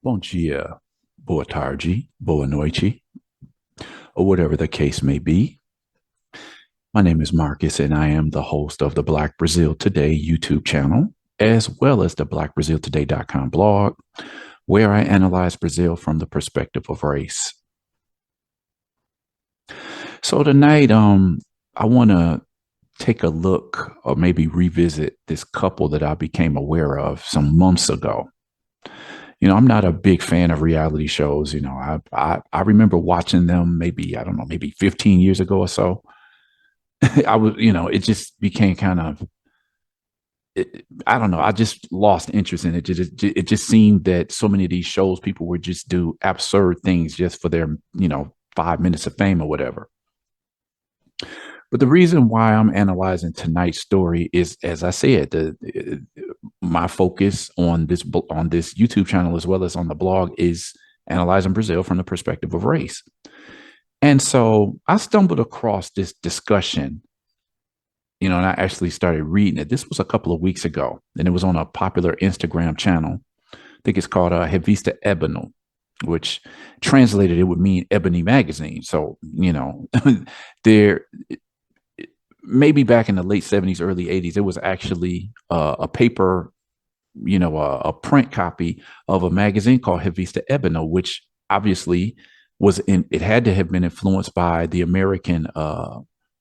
Bom dia, boa tarde, boa noite, or whatever the case may be. My name is Marcus, and I am the host of the Black Brazil Today YouTube channel, as well as the blackbraziltoday.com blog, where I analyze Brazil from the perspective of race. So tonight, I want to take a look or maybe revisit this couple that I became aware of some months ago. I'm not a big fan of reality shows. I remember watching them maybe, I don't know, maybe 15 years ago or so. I was, it just became kind of, I don't know. I just lost interest in it. It just seemed that so many of these shows, people would just do absurd things just for their, 5 minutes of fame or whatever. But the reason why I'm analyzing tonight's story is, as I said, my focus on this YouTube channel as well as on the blog is analyzing Brazil from the perspective of race. And so I stumbled across this discussion, and I actually started reading it. This was a couple of weeks ago, and it was on a popular Instagram channel. I think it's called Revista Ébano, which translated it would mean Ebony Magazine. So, there maybe back in the late 70s, early 80s, it was actually a paper, a print copy of a magazine called Revista Ébano, which obviously it had to have been influenced by the American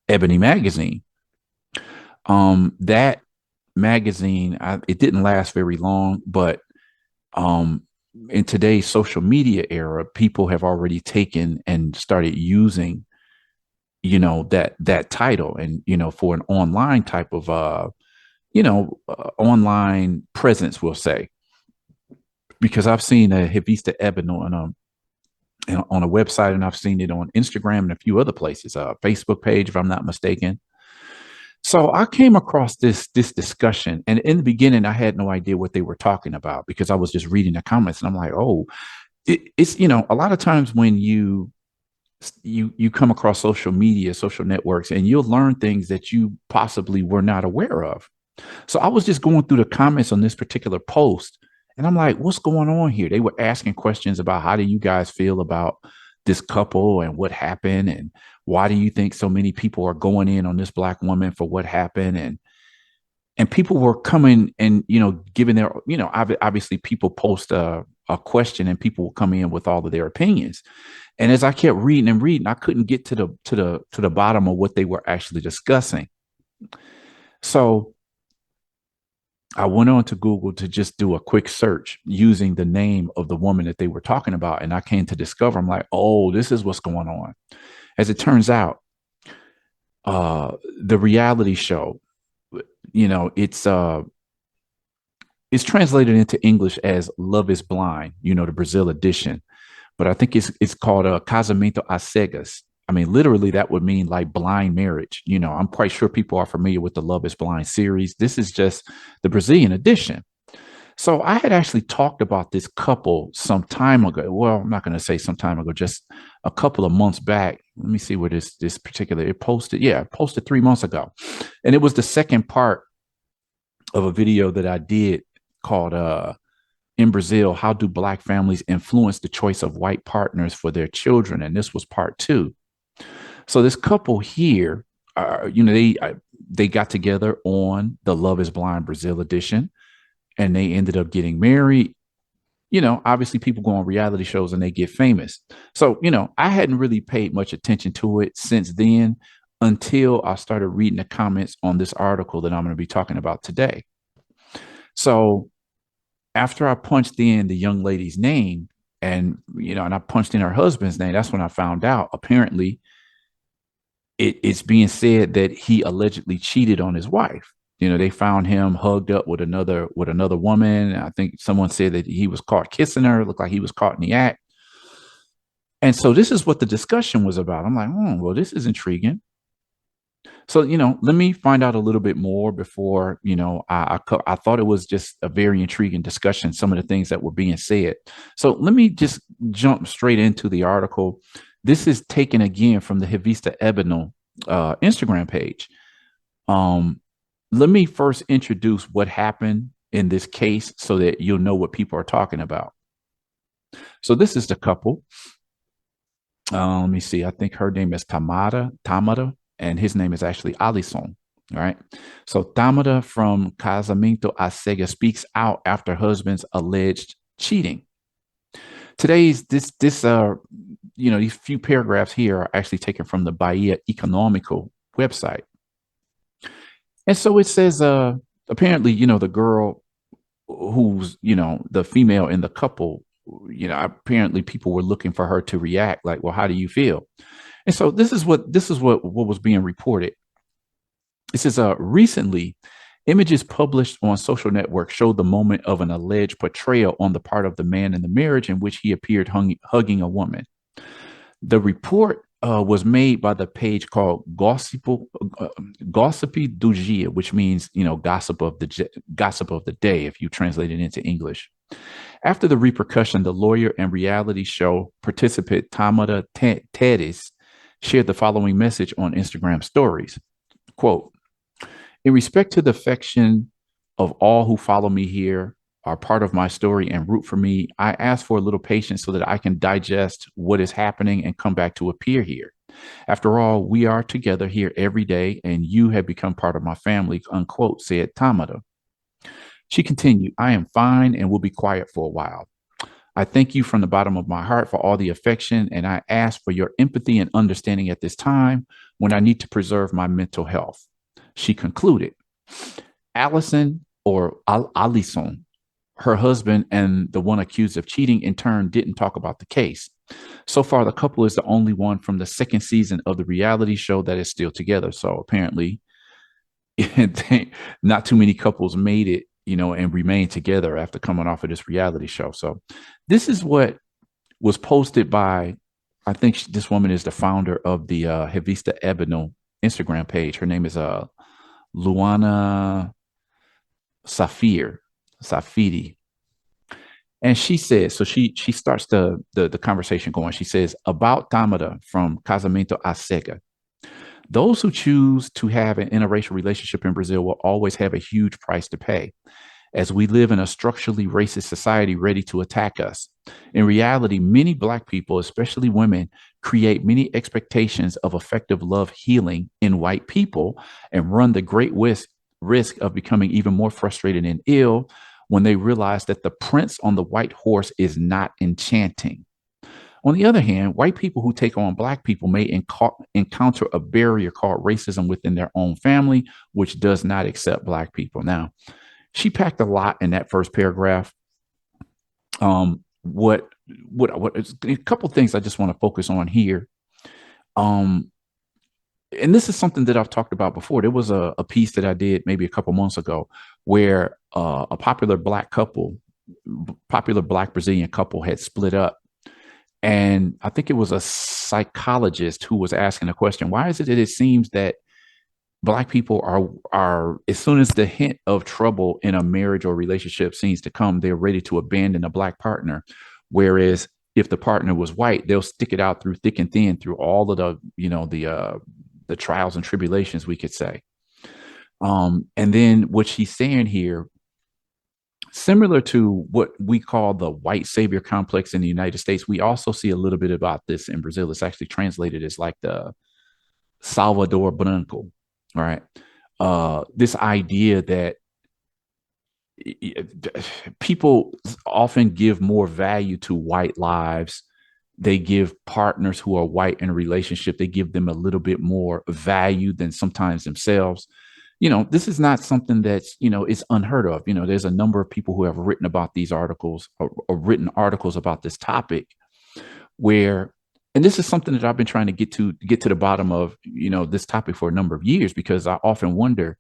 Ebony magazine. That magazine, it didn't last very long, but in today's social media era, people have already taken and started using, that title, and for an online type of online presence, we'll say, because I've seen a Revista Ébano on a website, and I've seen it on Instagram and a few other places, a Facebook page, if I'm not mistaken. So I came across this discussion, and in the beginning, I had no idea what they were talking about because I was just reading the comments, and I'm like, oh, it's a lot of times when you come across social media, social networks, and you'll learn things that you possibly were not aware of. So I was just going through the comments on this particular post, and I'm like, what's going on here? They were asking questions about, how do you guys feel about this couple and what happened, and why do you think so many people are going in on this black woman for what happened? And people were coming and giving their, obviously people post a question, and people will come in with all of their opinions. And as I kept reading and reading, I couldn't get to the bottom of what they were actually discussing. So I went on to Google to just do a quick search using the name of the woman that they were talking about. And I came to discover, I'm like, oh, this is what's going on. As it turns out, the reality show, it's translated into English as Love is Blind, the Brazil edition. But I think it's called Casamento às Cegas. I mean, literally, that would mean like blind marriage. I'm quite sure people are familiar with the Love is Blind series. This is just the Brazilian edition. So I had actually talked about this couple some time ago. Well, I'm not going to say some time ago, just a couple of months back. Let me see where this particular it posted. Yeah, it posted 3 months ago, and it was the second part of a video that I did called "In Brazil, How Do Black Families Influence the Choice of White Partners for Their Children?" And this was part two. So this couple here, they got together on the Love Is Blind Brazil edition, and they ended up getting married. Obviously people go on reality shows and they get famous. So, I hadn't really paid much attention to it since then until I started reading the comments on this article that I'm going to be talking about today. So, after I punched in the young lady's name, and I punched in her husband's name, that's when I found out apparently it's being said that he allegedly cheated on his wife. They found him hugged up with another woman. I think someone said that he was caught kissing her. It looked like he was caught in the act. And so this is what the discussion was about. I'm like, well, this is intriguing. So, let me find out a little bit more before, I thought it was just a very intriguing discussion, some of the things that were being said. So let me just jump straight into the article. This is taken again from the Revista Ébano Instagram page. Let me first introduce what happened in this case so that you'll know what people are talking about. So this is the couple. Let me see. I think her name is Tamara, and his name is actually Alison. All right. So Tamara from Casamento a Cegas speaks out after husband's alleged cheating. Today's these few paragraphs here are actually taken from the Bahia Economical website. And so it says, apparently, the girl who's, the female in the couple, apparently people were looking for her to react like, well, how do you feel? And so this is what was being reported. It says, recently, images published on social networks showed the moment of an alleged betrayal on the part of the man in the marriage in which he appeared hugging a woman. The report was made by the page called Gossipy do Dia, which means gossip of the day if you translate it into English. After the repercussion, the lawyer and reality show participant Tamara Tedes shared the following message on Instagram stories. Quote, in respect to the affection of all who follow me here, are part of my story and root for me, I ask for a little patience so that I can digest what is happening and come back to appear here. After all, we are together here every day, and you have become part of my family, unquote, said Tamara. She continued, I am fine and will be quiet for a while. I thank you from the bottom of my heart for all the affection, and I ask for your empathy and understanding at this time when I need to preserve my mental health. She concluded, Allison or Alison, her husband and the one accused of cheating in turn didn't talk about the case. So far, the couple is the only one from the second season of the reality show that is still together. So apparently, not too many couples made it, and remained together after coming off of this reality show. So this is what was posted by, I think this woman is the founder of the Revista Ebeno Instagram page. Her name is Luana Safiri. And she says, so she starts the conversation going. She says, about Tamara from Casamento a Cega. Those who choose to have an interracial relationship in Brazil will always have a huge price to pay, as we live in a structurally racist society ready to attack us. In reality, many Black people, especially women, create many expectations of effective love healing in white people and run the great risk of becoming even more frustrated and ill when they realize that the prince on the white horse is not enchanting. On the other hand, white people who take on Black people may encounter a barrier called racism within their own family, which does not accept Black people. Now, she packed a lot in that first paragraph. What a couple of things I just want to focus on here. And this is something that I've talked about before. There was a piece that I did maybe a couple months ago where a popular Black Brazilian couple had split up. And I think it was a psychologist who was asking a question, why is it that it seems that Black people are as soon as the hint of trouble in a marriage or relationship seems to come, they're ready to abandon a Black partner. Whereas if the partner was white, they'll stick it out through thick and thin through all of the trials and tribulations, we could say. And then what she's saying here, similar to what we call the white savior complex in the United States, we also see a little bit about this in Brazil. It's actually translated as like the Salvador Branco, right? This idea that people often give more value to white lives. They give partners who are white in a relationship, they give them a little bit more value than sometimes themselves. This is not something that's, is unheard of. There's a number of people who have written about these articles or written articles about this topic where, and this is something that I've been trying to get to the bottom of, this topic for a number of years, because I often wonder,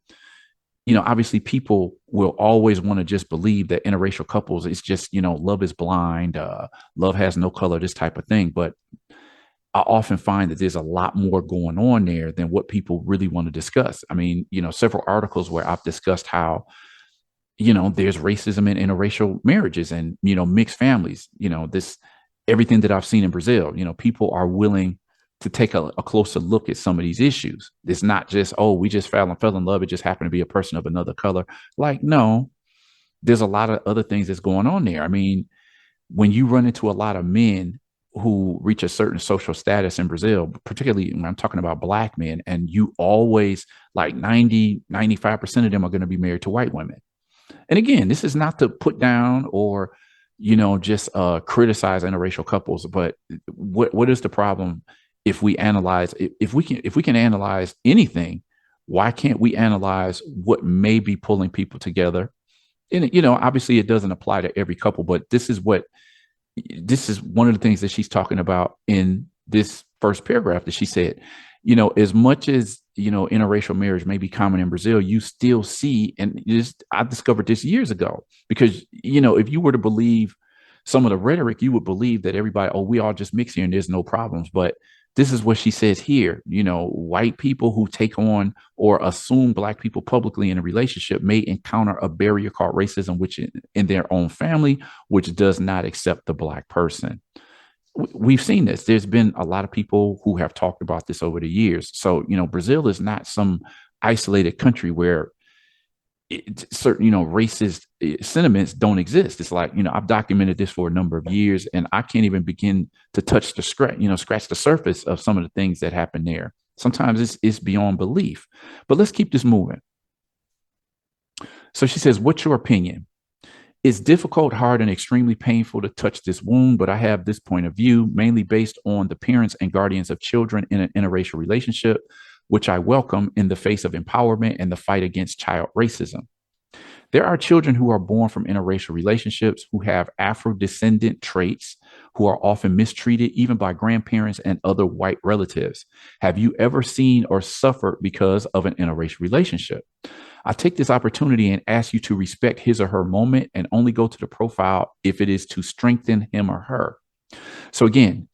obviously people will always want to just believe that interracial couples, it's just, love is blind, love has no color, this type of thing. But I often find that there's a lot more going on there than what people really want to discuss. I mean, several articles where I've discussed how, there's racism in interracial marriages and, mixed families, everything that I've seen in Brazil, people are willing to take a closer look at some of these issues. It's not just, oh, we just fell in love. It just happened to be a person of another color. Like, no, there's a lot of other things that's going on there. I mean, when you run into a lot of men who reach a certain social status in Brazil, particularly when I'm talking about black men, and you always like 90, 95% of them are going to be married to white women. And again, this is not to put down or, just criticize interracial couples, but what is the problem if we analyze if we can analyze anything, why can't we analyze what may be pulling people together? And obviously it doesn't apply to every couple, but this is one of the things that she's talking about in this first paragraph that she said, as much as, interracial marriage may be common in Brazil, you still see, and this, I discovered this years ago, because, if you were to believe some of the rhetoric, you would believe that everybody, oh, we all just mix here and there's no problems. But this is what she says here. White people who take on or assume black people publicly in a relationship may encounter a barrier called racism, which in their own family, which does not accept the black person. We've seen this. There's been a lot of people who have talked about this over the years. So, Brazil is not some isolated country where certain, racist sentiments don't exist. It's like, I've documented this for a number of years, and I can't even begin to touch the scratch the surface of some of the things that happen there. Sometimes it's beyond belief. But let's keep this moving. So she says, what's your opinion? It's difficult, hard, and extremely painful to touch this wound, but I have this point of view, mainly based on the parents and guardians of children in an interracial relationship, which I welcome in the face of empowerment and the fight against child racism. There are children who are born from interracial relationships who have Afro-descendant traits, who are often mistreated even by grandparents and other white relatives. Have you ever seen or suffered because of an interracial relationship? I take this opportunity and ask you to respect his or her moment and only go to the profile if it is to strengthen him or her. So again,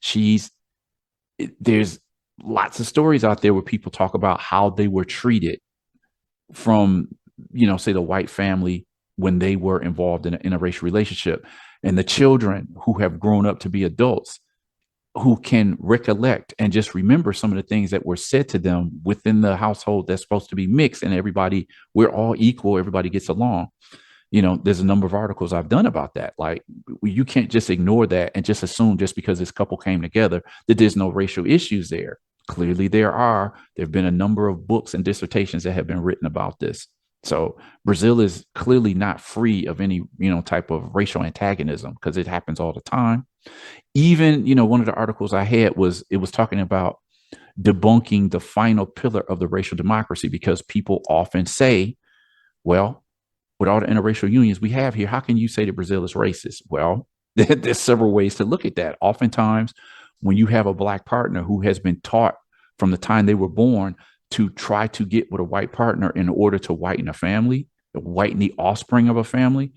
there's lots of stories out there where people talk about how they were treated from, say the white family when they were involved in a racial relationship, and the children who have grown up to be adults who can recollect and just remember some of the things that were said to them within the household that's supposed to be mixed and everybody, we're all equal, everybody gets along. There's a number of articles I've done about that. Like, you can't just ignore that and just assume just because this couple came together that there's no racial issues there. Clearly there are. There have been a number of books and dissertations that have been written about this. So Brazil is clearly not free of any, type of racial antagonism, because it happens all the time. Even, one of the articles I had it was talking about debunking the final pillar of the racial democracy, because people often say, well, with all the interracial unions we have here, how can you say that Brazil is racist? Well, there's several ways to look at that. Oftentimes, when you have a black partner who has been taught from the time they were born to try to get with a white partner in order to whiten a family, whiten the offspring of a family,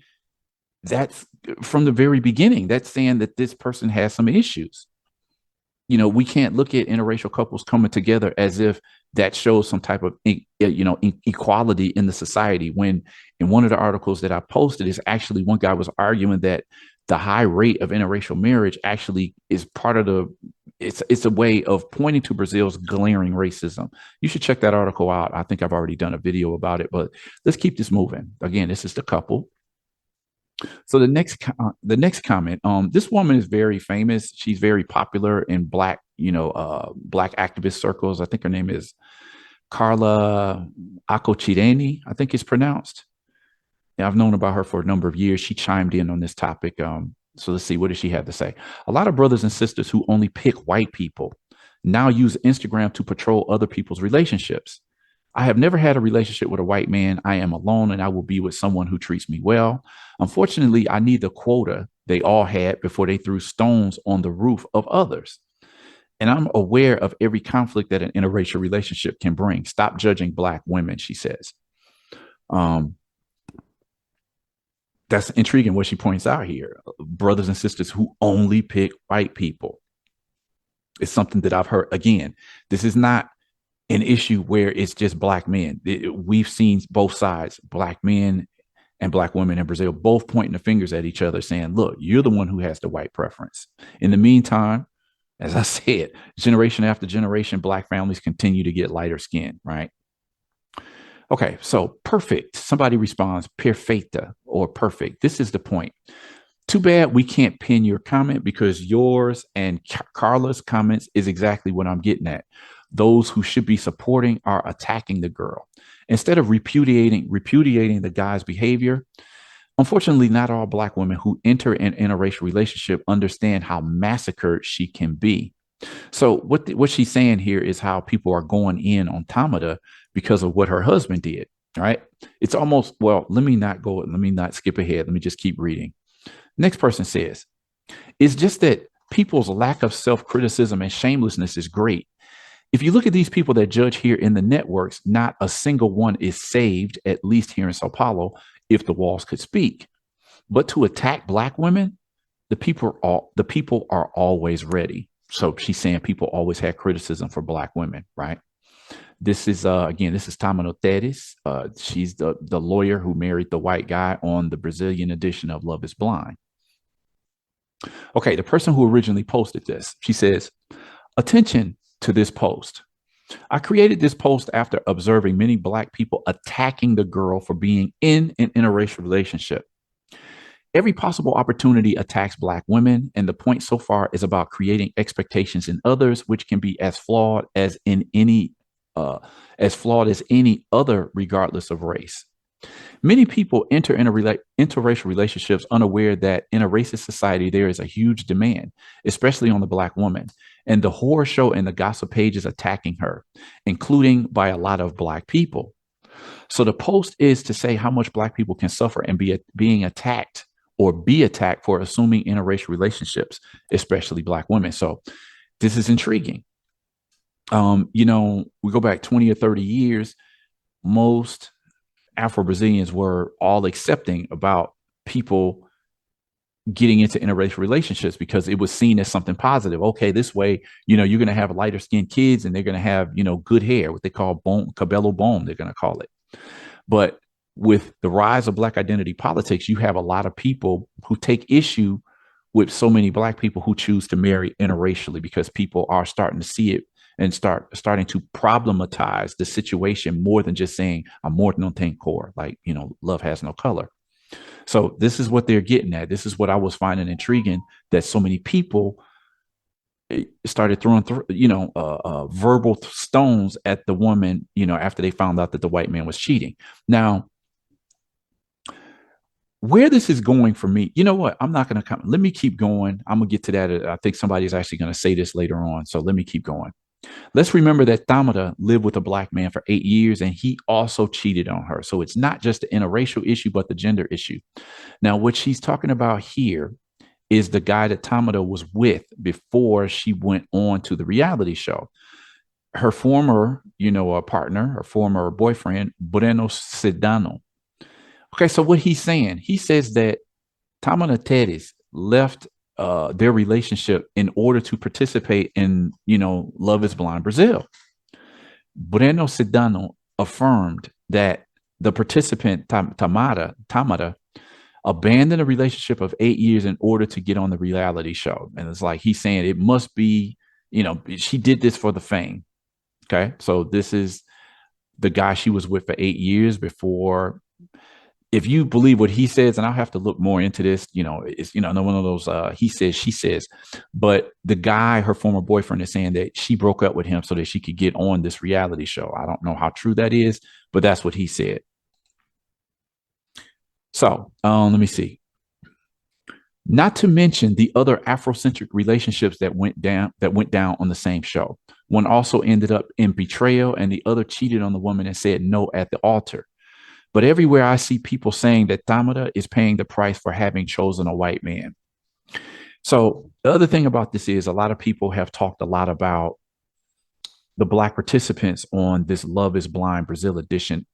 that's from the very beginning. That's saying that this person has some issues. We can't look at interracial couples coming together as if that shows some type of, equality in the society. When in one of the articles that I posted, is actually one guy was arguing that the high rate of interracial marriage actually is part of it's a way of pointing to Brazil's glaring racism. You should check that article out. I think I've already done a video about it, but let's keep this moving. Again, this is the couple. So the next comment, this woman is very famous. She's very popular in black, black activist circles. I think her name is Carla Acochireni, I think it's pronounced. Yeah, I've known about her for a number of years. She chimed in on this topic. So let's see, what does she have to say? A lot of brothers and sisters who only pick white people now use Instagram to patrol other people's relationships. I have never had a relationship with a white man. I am alone and I will be with someone who treats me well. Unfortunately, I need the quota they all had before they threw stones on the roof of others. And I'm aware of every conflict that an interracial relationship can bring. Stop judging black women, she says. Um, that's intriguing what she points out here. Brothers and sisters who only pick white people. It's something that I've heard. Again, this is not an issue where it's just black men. We've seen both sides, black men and black women in Brazil, both pointing the fingers at each other saying, look, you're the one who has the white preference. In the meantime, as I said, generation after generation, black families continue to get lighter skin, right? Okay, so perfect. Somebody responds, perfecta or perfect. This is the point. Too bad we can't pin your comment because yours and Carla's comments is exactly what I'm getting at. Those who should be supporting are attacking the girl. Instead of repudiating the guy's behavior, unfortunately, not all Black women who enter an interracial relationship understand how massacred she can be. So what she's saying here is how people are going in on Tamada because of what her husband did. Right? It's almost, well, let me not skip ahead. Let me just keep reading. Next person says, it's just that people's lack of self-criticism and shamelessness is great. If you look at these people that judge here in the networks, not a single one is saved, at least here in Sao Paulo, if the walls could speak. But to attack Black women, the people are always ready. So she's saying people always had criticism for Black women, right? This is again, this is Tamano Teres. She's the lawyer who married the white guy on the Brazilian edition of Love is Blind. Okay, the person who originally posted this, she says, attention to this post. I created this post after observing many Black people attacking the girl for being in an interracial relationship. Every possible opportunity attacks Black women, and the point so far is about creating expectations in others, which can be as flawed as any other, regardless of race. Many people enter interracial relationships unaware that in a racist society, there is a huge demand, especially on the Black woman, and the horror show and the gossip pages attacking her, including by a lot of Black people. So the post is to say how much Black people can suffer and being attacked or be attacked for assuming interracial relationships, especially Black women. So this is intriguing. We go back 20 or 30 years, most Afro-Brazilians were all accepting about people getting into interracial relationships because it was seen as something positive. Okay, this way, you're going to have lighter skinned kids and they're going to have, good hair, what they call bone, cabello bone, they're going to call it. But with the rise of Black identity politics, you have a lot of people who take issue with so many Black people who choose to marry interracially because people are starting to see it and starting to problematize the situation more than just saying amor não tem cor, like, love has no color. So this is what they're getting at. This is what I was finding intriguing, that so many people started throwing, verbal stones at the woman, after they found out that the white man was cheating. Now, where this is going for me, you know what? I'm not going to come. Let me keep going. I'm going to get to that. I think somebody's actually going to say this later on. So let me keep going. Let's remember that Tamara lived with a Black man for 8 years, and he also cheated on her. So it's not just the interracial issue, but the gender issue. Now, what she's talking about here is the guy that Tamara was with before she went on to the reality show. Her former, partner, her former boyfriend, Breno Sedano. Okay, so what he's saying, he says that Tamara Teres left their relationship in order to participate in, Love is Blind Brazil. Breno Sedano affirmed that the participant, Tamara, abandoned a relationship of 8 years in order to get on the reality show. And it's like, he's saying it must be, she did this for the fame. Okay, so this is the guy she was with for 8 years before. If you believe what he says, and I'll have to look more into this, it's, one of those, he says, she says, but the guy, her former boyfriend, is saying that she broke up with him so that she could get on this reality show. I don't know how true that is, but that's what he said. So let me see. Not to mention the other Afrocentric relationships that went down on the same show. One also ended up in betrayal, and the other cheated on the woman and said no at the altar. But everywhere I see people saying that Tamara is paying the price for having chosen a white man. So the other thing about this is a lot of people have talked a lot about the Black participants on this Love is Blind Brazil edition,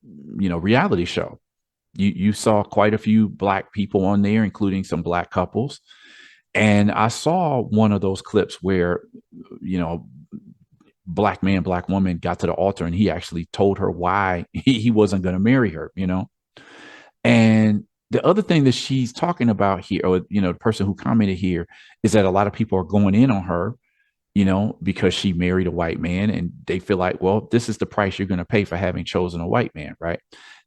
reality show. You saw quite a few Black people on there, including some Black couples. And I saw one of those clips where, Black man, Black woman got to the altar and he actually told her why he wasn't going to marry her, And the other thing that she's talking about here, or, the person who commented here, is that a lot of people are going in on her, because she married a white man, and they feel like, well, this is the price you're going to pay for having chosen a white man, right?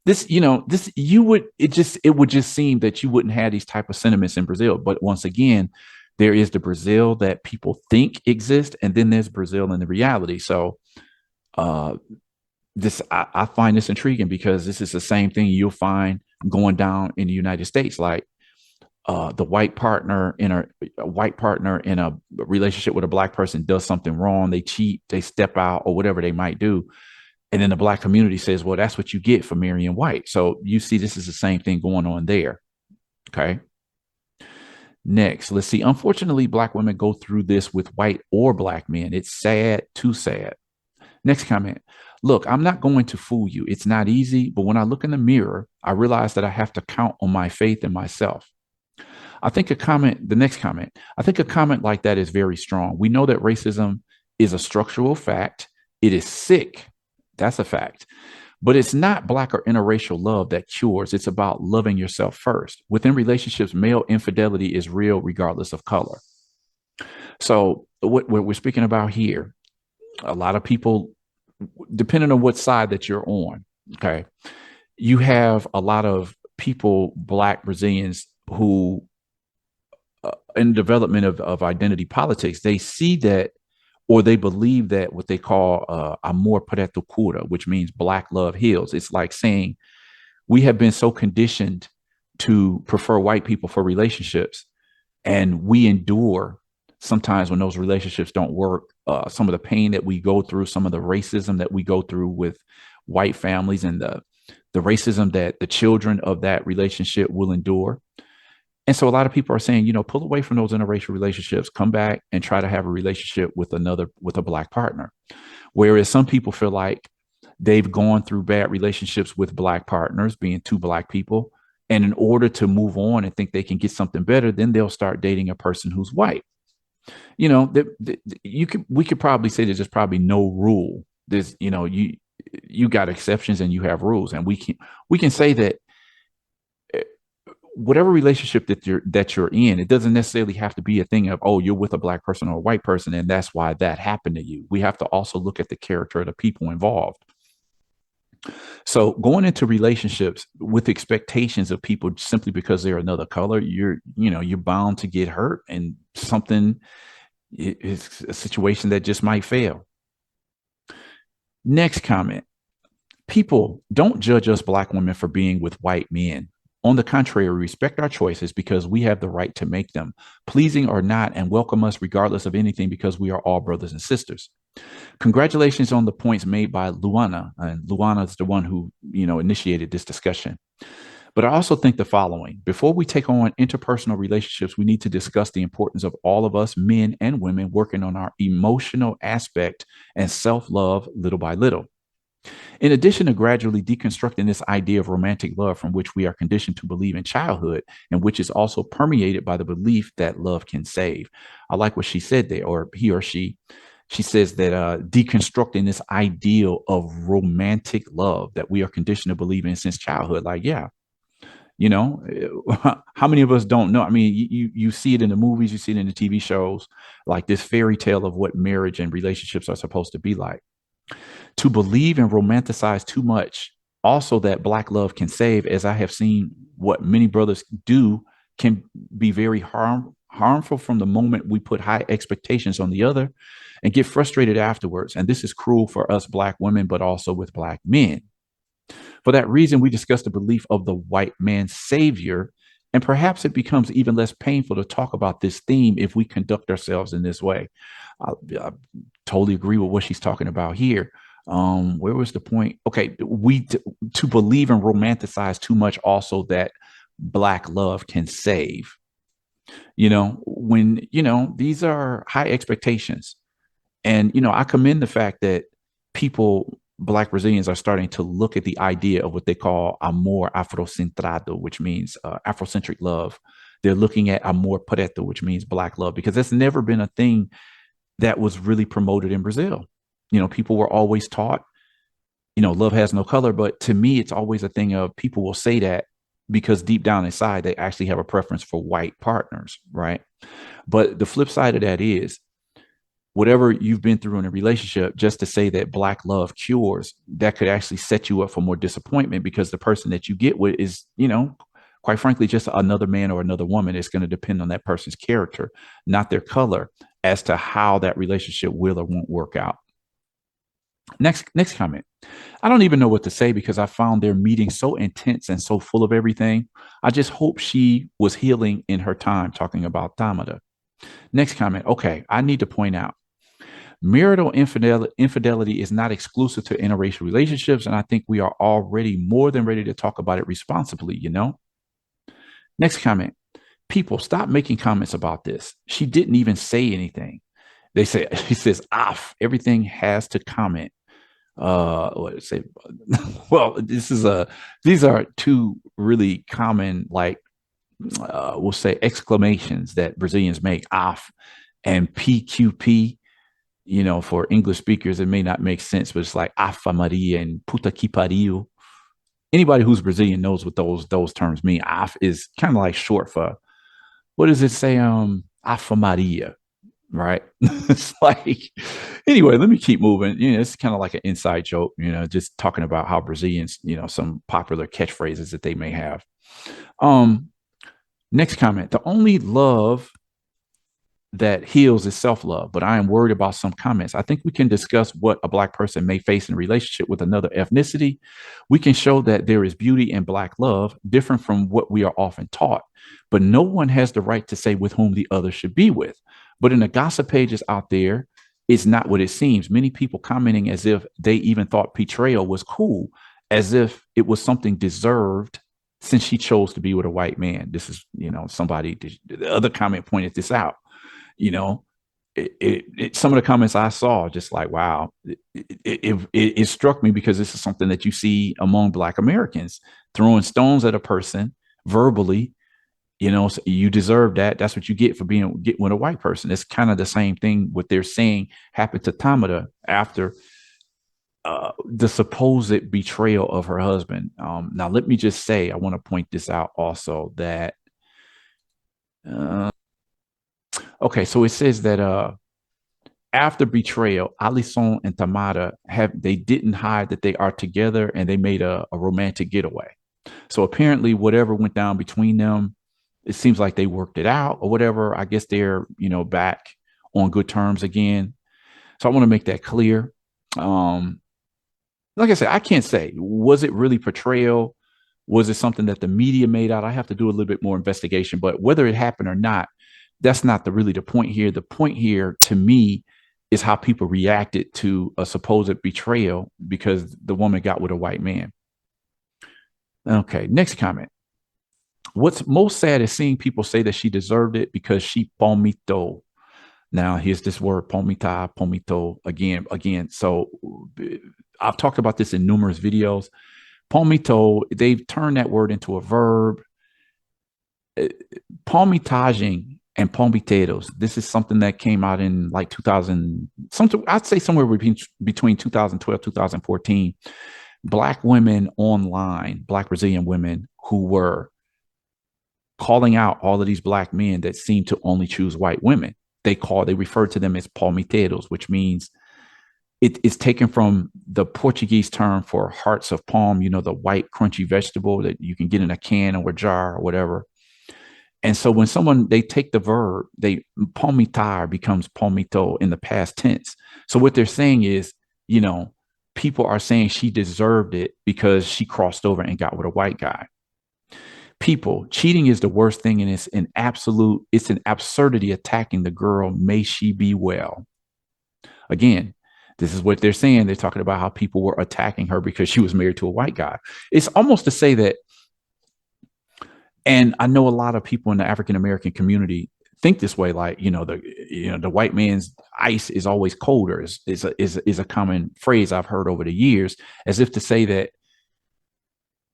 this, this you would it would just seem that you wouldn't have these type of sentiments in Brazil. But once again, there is the Brazil that people think exists, and then there's Brazil in the reality. So uh this I find this intriguing because this is the same thing you'll find going down in the United States. Like the a white partner in a relationship with a black person does something wrong, they cheat, they step out, or whatever they might do, and then the black community says, well, that's what you get for marrying white. So you see, this is the same thing going on there. Okay. Next, let's see. Unfortunately, black women go through this with white or black men. It's sad, too sad. Next comment. Look, I'm not going to fool you. It's not easy, but when I look in the mirror, I realize that I have to count on my faith in myself. The next comment, I think a comment like that is very strong. We know that racism is a structural fact. It is sick. That's a fact. But it's not black or interracial love that cures. It's about loving yourself first. Within relationships, male infidelity is real regardless of color. So, what we're speaking about here, a lot of people, depending on what side that you're on, okay, you have a lot of people, black Brazilians, who, in development of identity politics, they see that or they believe that what they call amor preto cura, which means black love heals. It's like saying we have been so conditioned to prefer white people for relationships, and we endure sometimes when those relationships don't work, some of the pain that we go through, some of the racism that we go through with white families, and the racism that the children of that relationship will endure. And so a lot of people are saying, pull away from those interracial relationships, come back and try to have a relationship with with a black partner. Whereas some people feel like they've gone through bad relationships with black partners, being two black people. And in order to move on and think they can get something better, then they'll start dating a person who's white. We could probably say there's just probably no rule. There's, you got exceptions and you have rules. And we can say that whatever relationship that you're in, it doesn't necessarily have to be a thing of, oh, you're with a black person or a white person, and that's why that happened to you. We have to also look at the character of the people involved. So going into relationships with expectations of people simply because they're another color, you're bound to get hurt, and something is a situation that just might fail. Next comment. People don't judge us black women for being with white men. On the contrary, respect our choices because we have the right to make them, pleasing or not, and welcome us regardless of anything because we are all brothers and sisters. Congratulations on the points made by Luana. And Luana is the one who, initiated this discussion. But I also think the following: before we take on interpersonal relationships, we need to discuss the importance of all of us, men and women, working on our emotional aspect and self-love little by little. In addition to gradually deconstructing this idea of romantic love from which we are conditioned to believe in childhood, and which is also permeated by the belief that love can save. I like what she said there, or he or she. She says that deconstructing this ideal of romantic love that we are conditioned to believe in since childhood. Like, yeah, you know, how many of us don't know? I mean, you see it in the movies, you see it in the TV shows, like this fairy tale of what marriage and relationships are supposed to be like. To believe and romanticize too much, also that black love can save, as I have seen what many brothers do, can be very harmful from the moment we put high expectations on the other and get frustrated afterwards. And this is cruel for us black women, but also with black men. For that reason, we discuss the belief of the white man's savior, and perhaps it becomes even less painful to talk about this theme if we conduct ourselves in this way. I totally agree with what she's talking about here. Where was the point? Okay, to believe and romanticize too much also that black love can save. When these are high expectations, and I commend the fact that people, black Brazilians, are starting to look at the idea of what they call amor afrocentrado, which means Afrocentric love. They're looking at amor preto, which means black love, because that's never been a thing that was really promoted in Brazil. People were always taught, love has no color. But to me, it's always a thing of people will say that because deep down inside, they actually have a preference for white partners, right? But the flip side of that is whatever you've been through in a relationship, just to say that black love cures, that could actually set you up for more disappointment because the person that you get with is, quite frankly, just another man or another woman. It's going to depend on that person's character, not their color, as to how that relationship will or won't work out. Next comment. I don't even know what to say because I found their meeting so intense and so full of everything. I just hope she was healing in her time, talking about Tamada. Next comment. Okay, I need to point out marital infidelity is not exclusive to interracial relationships, and I think we are already more than ready to talk about it responsibly. Next comment. People, stop making comments about this. She didn't even say anything. They say she says off. Everything has to comment. What say? Well, these are two really common, like, we'll say, exclamations that Brazilians make, off and PQP. For English speakers, it may not make sense, but it's like Ave Maria and Puta que pariu. Anybody who's Brazilian knows what those terms mean. Af is kind of like short for, what does it say? Ave Maria, right? It's like, anyway, let me keep moving. It's kind of like an inside joke, just talking about how Brazilians, some popular catchphrases that they may have. Um, Next comment. The only love that heals is self-love, but I am worried about some comments. I think we can discuss what a black person may face in a relationship with another ethnicity. We can show that there is beauty in black love, different from what we are often taught, but no one has the right to say with whom the other should be with. But in the gossip pages out there, it's not what it seems. Many people commenting as if they even thought betrayal was cool, as if it was something deserved since she chose to be with a white man. This is, somebody, the other comment pointed this out. you know some of the comments I saw, just like, wow, it struck me because this is something that you see among black Americans, throwing stones at a person verbally. So you deserve that. That's what you get for getting with a white person. It's kind of the same thing what they're saying happened to Tamada after the supposed betrayal of her husband. Now let me just say, I want to point this out also, that uh, okay, so it says that after betrayal, Alison and Tamada they didn't hide that they are together, and they made a romantic getaway. So apparently, whatever went down between them, it seems like they worked it out or whatever. I guess they're back on good terms again. So I want to make that clear. Um, like I said, I can't say, was it really portrayal? Was it something that the media made out? I have to do a little bit more investigation. But whether it happened or not, that's not really the point here. The point here, to me, is how people reacted to a supposed betrayal because the woman got with a white man. Okay, next comment. What's most sad is seeing people say that she deserved it because she pomito. Now, here's this word, pomita, pomito, again. So I've talked about this in numerous videos. Pomito, they've turned that word into a verb. Palmitaging and palmiteros. This is something that came out in like 2000, something I'd say somewhere between 2012, 2014. Black women online, Black Brazilian women who were calling out all of these black men that seem to only choose white women. They refer to them as palmiteiros, which means it's taken from the Portuguese term for hearts of palm, the white crunchy vegetable that you can get in a can or a jar or whatever. And so when they take the verb, palmitar becomes palmito in the past tense. So what they're saying is, people are saying she deserved it because she crossed over and got with a white guy. People, cheating is the worst thing, and it's an absurdity attacking the girl. May she be well. Again, this is what they're saying. They're talking about how people were attacking her because she was married to a white guy. It's almost to say that, and I know a lot of people in the African American community think this way, like, the white man's ice is always colder is a common phrase I've heard over the years, as if to say that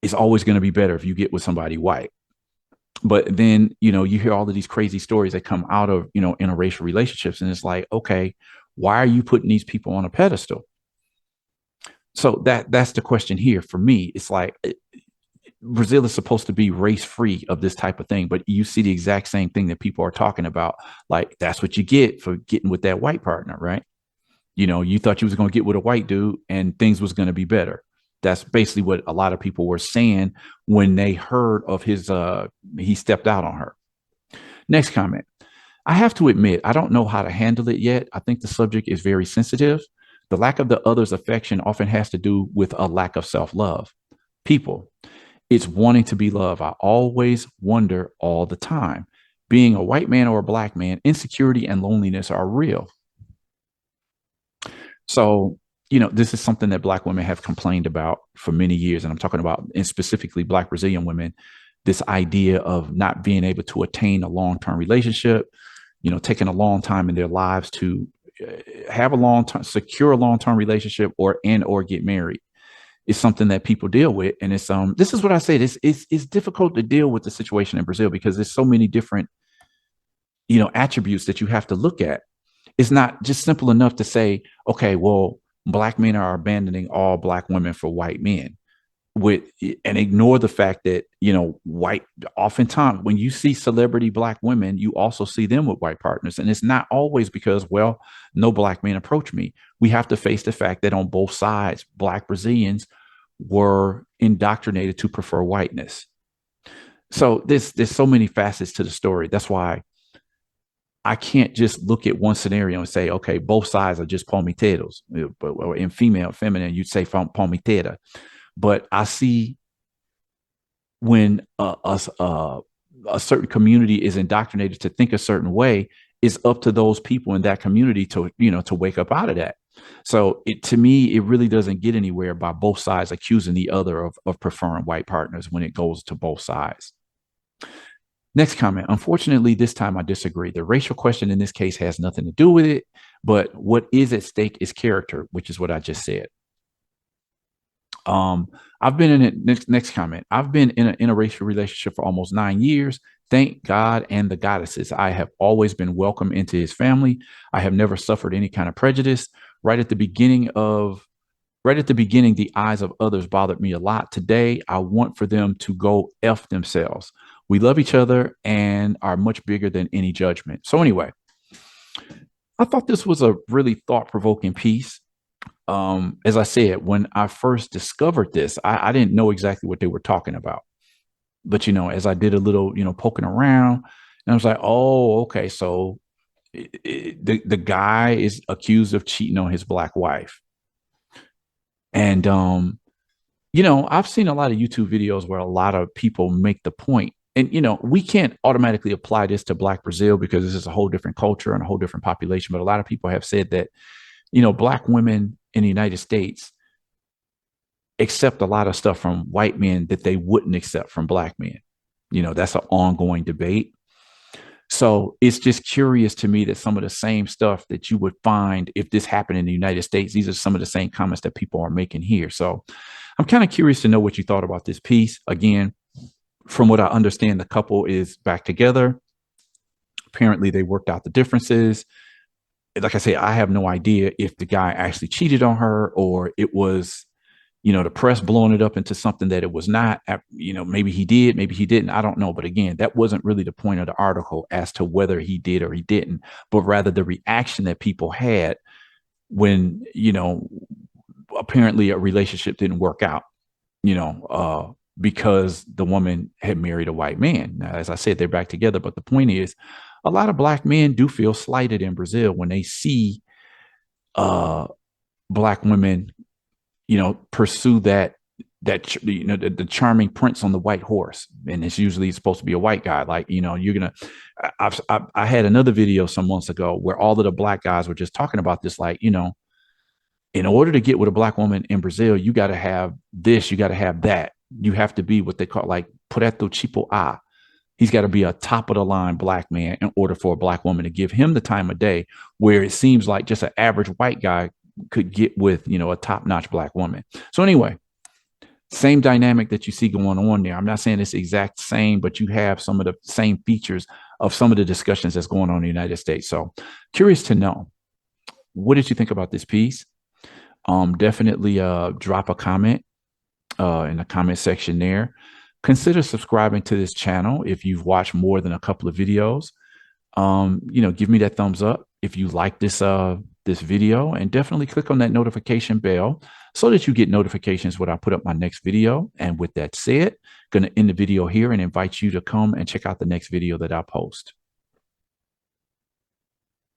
it's always going to be better if you get with somebody white. But then, you hear all of these crazy stories that come out of, interracial relationships. And it's like, okay, why are you putting these people on a pedestal? So that's the question here for me. It's like, Brazil is supposed to be race free of this type of thing, but you see the exact same thing that people are talking about. Like, that's what you get for getting with that white partner, right? You thought you was going to get with a white dude and things was going to be better. That's basically what a lot of people were saying when they heard of his he stepped out on her. Next comment. I have to admit, I don't know how to handle it yet. I think the subject is very sensitive. The lack of the other's affection often has to do with a lack of self-love. People, it's wanting to be loved. I always wonder all the time. Being a white man or a black man, insecurity and loneliness are real. So, this is something that black women have complained about for many years. And I'm talking about, and specifically black Brazilian women, this idea of not being able to attain a long-term relationship, taking a long time in their lives to have a long-term, secure a long-term relationship or get married is something that people deal with. And this is what I say, it's difficult to deal with the situation in Brazil because there's so many different, attributes that you have to look at. It's not just simple enough to say, okay, well, black men are abandoning all black women for white men with and ignore the fact that, white, oftentimes when you see celebrity black women, you also see them with white partners. And it's not always because, well, no black men approach me. We have to face the fact that on both sides, black Brazilians were indoctrinated to prefer whiteness. So there's so many facets to the story. That's why I can't just look at one scenario and say, okay, both sides are just palmiteros. But in feminine, you'd say palmitera. But I see when a certain community is indoctrinated to think a certain way, it's up to those people in that community to wake up out of that. So to me, it really doesn't get anywhere by both sides accusing the other of preferring white partners when it goes to both sides. Next comment. Unfortunately, this time I disagree. The racial question in this case has nothing to do with it, but what is at stake is character, which is what I just said. I've been in it. Next comment. I've been in an interracial relationship for almost 9 years. Thank God and the goddesses. I have always been welcome into his family. I have never suffered any kind of prejudice. Right at the beginning, the eyes of others bothered me a lot. Today, I want for them to go F themselves. We love each other and are much bigger than any judgment. So anyway, I thought this was a really thought-provoking piece. As I said, when I first discovered this, I didn't know exactly what they were talking about. But, as I did a little, poking around, and I was like, oh, okay. So the guy is accused of cheating on his black wife. And, I've seen a lot of YouTube videos where a lot of people make the point, and, we can't automatically apply this to Black Brazil because this is a whole different culture and a whole different population. But a lot of people have said that, black women in the United States accept a lot of stuff from white men that they wouldn't accept from black men. That's an ongoing debate. So it's just curious to me that some of the same stuff that you would find if this happened in the United States, these are some of the same comments that people are making here. So I'm kind of curious to know what you thought about this piece. Again, from what I understand, the couple is back together. Apparently, they worked out the differences. Like I say, I have no idea if the guy actually cheated on her or it was, the press blowing it up into something that it was not. Maybe he did, maybe he didn't. I don't know. But again, that wasn't really the point of the article as to whether he did or he didn't, but rather the reaction that people had when, apparently a relationship didn't work out, because the woman had married a white man. Now, as I said, they're back together. But the point is, a lot of black men do feel slighted in Brazil when they see black women, pursue the charming prince on the white horse, and it's usually supposed to be a white guy. Like, you're gonna. I had another video some months ago where all of the black guys were just talking about this, like, in order to get with a black woman in Brazil, you got to have this, you got to have that. You have to be what they call like preto tipo A. He's got to be a top of the line black man in order for a black woman to give him the time of day, where it seems like just an average white guy could get with, a top notch black woman. So anyway, same dynamic that you see going on there. I'm not saying it's exact same, but you have some of the same features of some of the discussions that's going on in the United States. So curious to know, what did you think about this piece? Definitely drop a comment in the comment section there. Consider subscribing to this channel if you've watched more than a couple of videos. Give me that thumbs up if you like this video, and definitely click on that notification bell so that you get notifications when I put up my next video. And with that said, going to end the video here and invite you to come and check out the next video that I post.